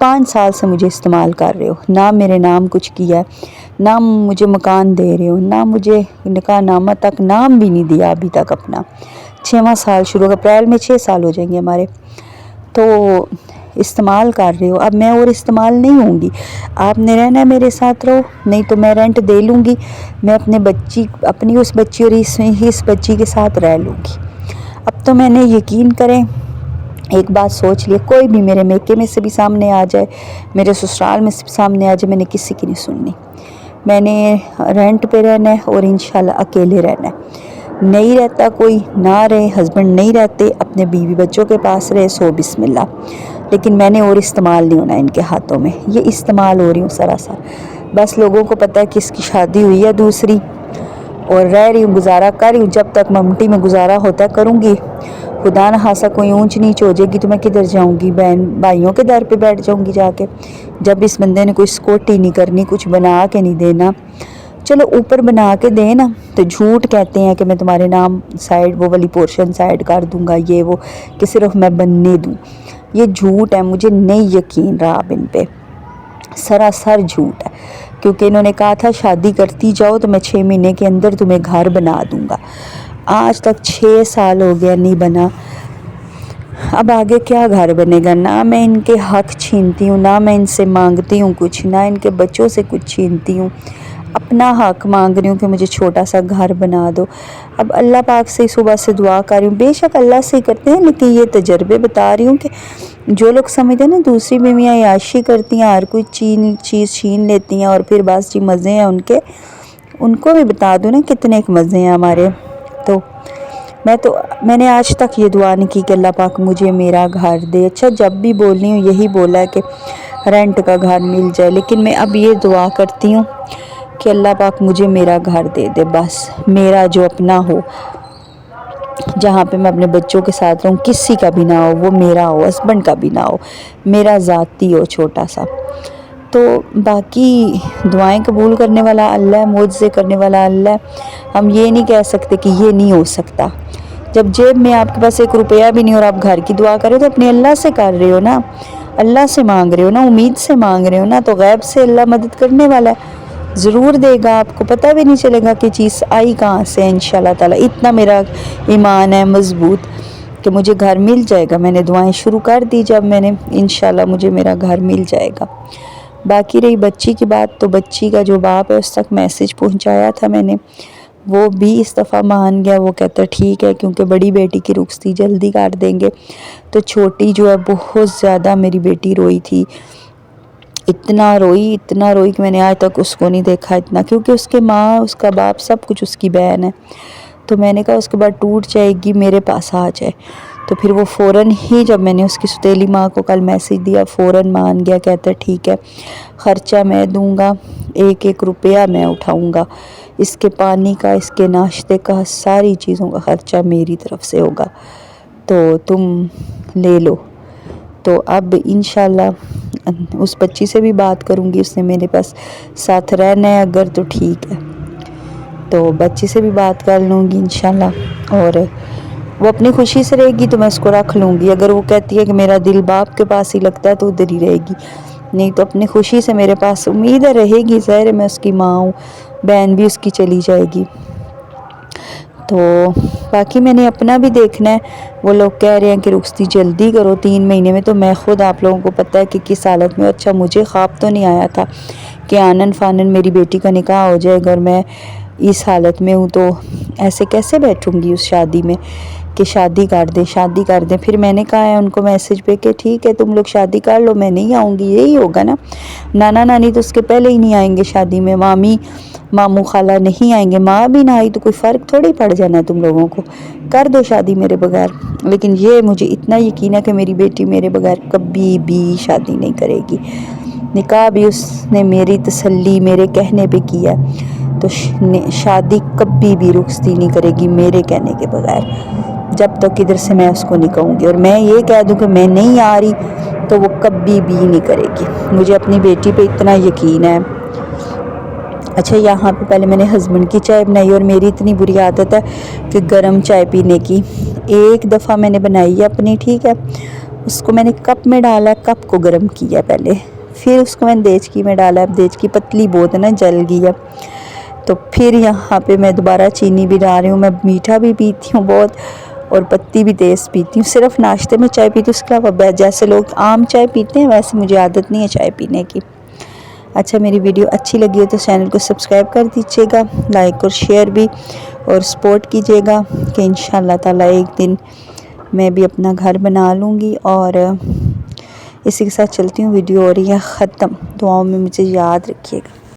5 سال سے مجھے استعمال کر رہے ہو، نہ میرے نام کچھ کیا ہے، نہ مجھے مکان دے رہے ہو، نہ مجھے نکاح نامہ تک نام بھی نہیں دیا ابھی تک اپنا۔ 6واں سال شروع، اپریل میں 6 سال ہو جائیں گے ہمارے، تو استعمال کر رہے ہو۔ اب میں اور استعمال نہیں ہوں گی، آپ نے رہنا ہے میرے ساتھ رہو، نہیں تو میں رینٹ دے لوں گی، میں اپنی اس بچی اور اس بچی کے ساتھ رہ لوں گی۔ اب تو میں نے یقین کریں ایک بات سوچ لی، کوئی بھی میرے میکے میں سے بھی سامنے آ جائے، میرے سسرال میں سے بھی سامنے آ جائے، میں نے کسی کی نہیں سننی۔ میں نے رینٹ پہ رہنا ہے اور انشاءاللہ اکیلے رہنا ہے۔ نہیں رہتا کوئی نہ رہے، ہسبینڈ نہیں رہتے اپنے بیوی بچوں کے پاس رہے، سو بسم اللہ، لیکن میں نے اور استعمال نہیں ہونا ان کے ہاتھوں میں، یہ استعمال ہو رہی ہوں سراسر۔ بس لوگوں کو پتہ ہے کہ اس کی شادی ہوئی ہے دوسری، اور رہ رہی ہوں، گزارا کر رہی ہوں، جب تک ممٹی میں گزارا ہوتا ہے کروں گی۔ خدا نہ خاصا کوئی اونچ نیچ ہو جائے گی تو میں کدھر جاؤں گی، بہن بھائیوں کے در پہ بیٹھ جاؤں گی جا کے، جب اس بندے نے کوئی سکوٹی نہیں کرنی، کچھ بنا کے نہیں دینا۔ چلو اوپر بنا کے دے نا تو جھوٹ کہتے ہیں کہ میں تمہارے نام سائڈ وہ والی پورشن سائڈ کر دوں گا، یہ وہ، کہ صرف میں بننے دوں، یہ جھوٹ ہے، مجھے نہیں یقین رہا اب ان پہ، سراسر جھوٹ ہے، کیونکہ انہوں نے کہا تھا شادی کرتی جاؤ تو میں 6 مہینے کے اندر تمہیں گھر بنا دوں گا، آج تک 6 سال ہو گیا نہیں بنا۔ اب آگے کیا گھر بنے گا؟ نہ میں ان کے حق چھینتی ہوں، نہ میں ان سے مانگتی ہوں کچھ، نہ ان کے بچوں سے کچھ چھینتی ہوں، اپنا حق مانگ رہی ہوں کہ مجھے چھوٹا سا گھر بنا دو۔ اب اللہ پاک سے صبح سے دعا کر رہی ہوں، بے شک اللہ سے کرتے ہیں، لیکن یہ تجربے بتا رہی ہوں کہ جو لوگ سمجھتے ہیں نا دوسری بیویاں عیاشی کرتی ہیں، ہر کوئی چیز چھین لیتی ہیں اور پھر بعض چیز مزے ہیں ان کو بھی بتا دوں نا کتنے ایک مزے ہیں ہمارے۔ تو میں نے آج تک یہ دعا نہیں کی کہ اللہ پاک مجھے میرا گھر دے۔ اچھا جب بھی بولنی ہوں یہی بولا ہے کہ رینٹ کا گھر مل جائے، لیکن میں اب یہ دعا کرتی ہوں کہ اللہ پاک مجھے میرا گھر دے دے، بس میرا جو اپنا ہو، جہاں پہ میں اپنے بچوں کے ساتھ رہوں، کسی کا بھی نہ ہو، وہ میرا ہو، ہسبینڈ کا بھی نہ ہو، میرا ذاتی ہو چھوٹا سا۔ تو باقی دعائیں قبول کرنے والا اللہ ہے، معجزے کرنے والا اللہ ہے، ہم یہ نہیں کہہ سکتے کہ یہ نہیں ہو سکتا۔ جب جیب میں آپ کے پاس 1 روپیہ بھی نہیں اور آپ گھر کی دعا کریں تو اپنے اللہ سے کر رہے ہو نا، اللہ سے مانگ رہے ہو نا، امید سے مانگ رہے ہو نا، تو غیب سے اللہ مدد کرنے والا ہے، ضرور دے گا، آپ کو پتہ بھی نہیں چلے گا کہ چیز آئی کہاں سے انشاءاللہ تعالی۔ اتنا میرا ایمان ہے مضبوط کہ مجھے گھر مل جائے گا، میں نے دعائیں شروع کر دی، جب میں نے انشاءاللہ مجھے میرا گھر مل جائے گا۔ باقی رہی بچی کی بات، تو بچی کا جو باپ ہے اس تک میسج پہنچایا تھا میں نے، وہ بھی اس دفعہ مان گیا، وہ کہتا ٹھیک ہے، کیونکہ بڑی بیٹی کی رخصتی جلدی کر دیں گے، تو چھوٹی جو ہے بہت زیادہ میری بیٹی روئی تھی، اتنا روئی کہ میں نے آج تک اس کو نہیں دیکھا اتنا، کیونکہ اس کے ماں، اس کا باپ، سب کچھ اس کی بہن ہے، تو میں نے کہا اس کے بعد ٹوٹ جائے گی، میرے پاس آ جائے، تو پھر وہ فوراً ہی جب میں نے اس کی ستیلی ماں کو کل میسج دیا فوراً مان گیا، کہتا ٹھیک ہے، خرچہ میں دوں گا، 1 روپیہ میں اٹھاؤں گا، اس کے پانی کا، اس کے ناشتے کا، ساری چیزوں کا خرچہ میری طرف سے ہوگا، تو تم لے لو۔ تو اب انشاءاللہ اس بچی سے بھی بات کروں گی، اس نے میرے پاس ساتھ رہنا ہے اگر تو ٹھیک ہے، تو بچی سے بھی بات کر لوں گی انشاءاللہ، اور وہ اپنی خوشی سے رہے گی تو میں اس کو رکھ لوں گی، اگر وہ کہتی ہے کہ میرا دل باپ کے پاس ہی لگتا ہے تو ادھر ہی رہے گی، نہیں تو اپنی خوشی سے میرے پاس امید ہے رہے گی، ظاہر ہے میں اس کی ماں ہوں، بہن بھی اس کی چلی جائے گی۔ تو باقی میں نے اپنا بھی دیکھنا ہے، وہ لوگ کہہ رہے ہیں کہ رخصتی جلدی کرو 3 مہینے میں، تو میں خود آپ لوگوں کو پتہ ہے کہ کس حالت میں، اچھا مجھے خواب تو نہیں آیا تھا کہ آنن فانن میری بیٹی کا نکاح ہو جائے، اگر میں اس حالت میں ہوں تو ایسے کیسے بیٹھوں گی اس شادی میں کہ شادی کر دیں۔ پھر میں نے کہا ہے ان کو میسج پہ کہ ٹھیک ہے تم لوگ شادی کر لو، میں نہیں آؤں گی، یہی ہوگا نا، نانا نانی تو اس کے پہلے ہی نہیں آئیں گے شادی میں، مامی ماموں خالہ نہیں آئیں گے، ماں بھی نہ آئی تو کوئی فرق تھوڑی پڑ جانا ہے تم لوگوں کو، کر دو شادی میرے بغیر۔ لیکن یہ مجھے اتنا یقین ہے کہ میری بیٹی میرے بغیر کبھی بھی شادی نہیں کرے گی، نکاح بھی اس نے میری تسلی میرے کہنے پہ کیا ہے، تو شادی کبھی بھی رخصتی نہیں کرے گی میرے کہنے کے بغیر، جب تک ادھر سے میں اس کو نہیں کہوں گی، اور میں یہ کہہ دوں کہ میں نہیں آ رہی تو وہ کبھی بھی نہیں کرے گی، مجھے اپنی بیٹی پہ اتنا یقین ہے۔ اچھا یہاں پہ پہلے میں نے ہسبینڈ کی چائے بنائی، اور میری اتنی بری عادت ہے کہ گرم چائے پینے کی، ایک دفعہ میں نے بنائی ہے اپنی، ٹھیک ہے، اس کو میں نے کپ میں ڈالا، کپ کو گرم کیا پہلے، پھر اس کو میں نے دیچکی میں ڈالا. اب دیچکی پتلی بہت ہے نا، جل گئی ہے. تو پھر یہاں پہ میں دوبارہ چینی بھی ڈال رہی ہوں. میں میٹھا بھی پیتی ہوں بہت اور پتی بھی تیز پیتی ہوں. صرف ناشتے میں چائے پیتی ہوں، اس کے علاوہ جیسے لوگ عام چائے پیتے ہیں ویسے مجھے عادت نہیں ہے چائے پینے کی. اچھا، میری ویڈیو اچھی لگی ہے تو چینل کو سبسکرائب کر دیجیے گا، لائک اور شیئر بھی اور سپورٹ کیجیے گا کہ انشاءاللہ تعالی ایک دن میں بھی اپنا گھر بنا لوں گی. اور اسی کے ساتھ چلتی ہوں، ویڈیو ہو رہی ہے ختم. دعاؤں میں مجھے یاد رکھیے گا.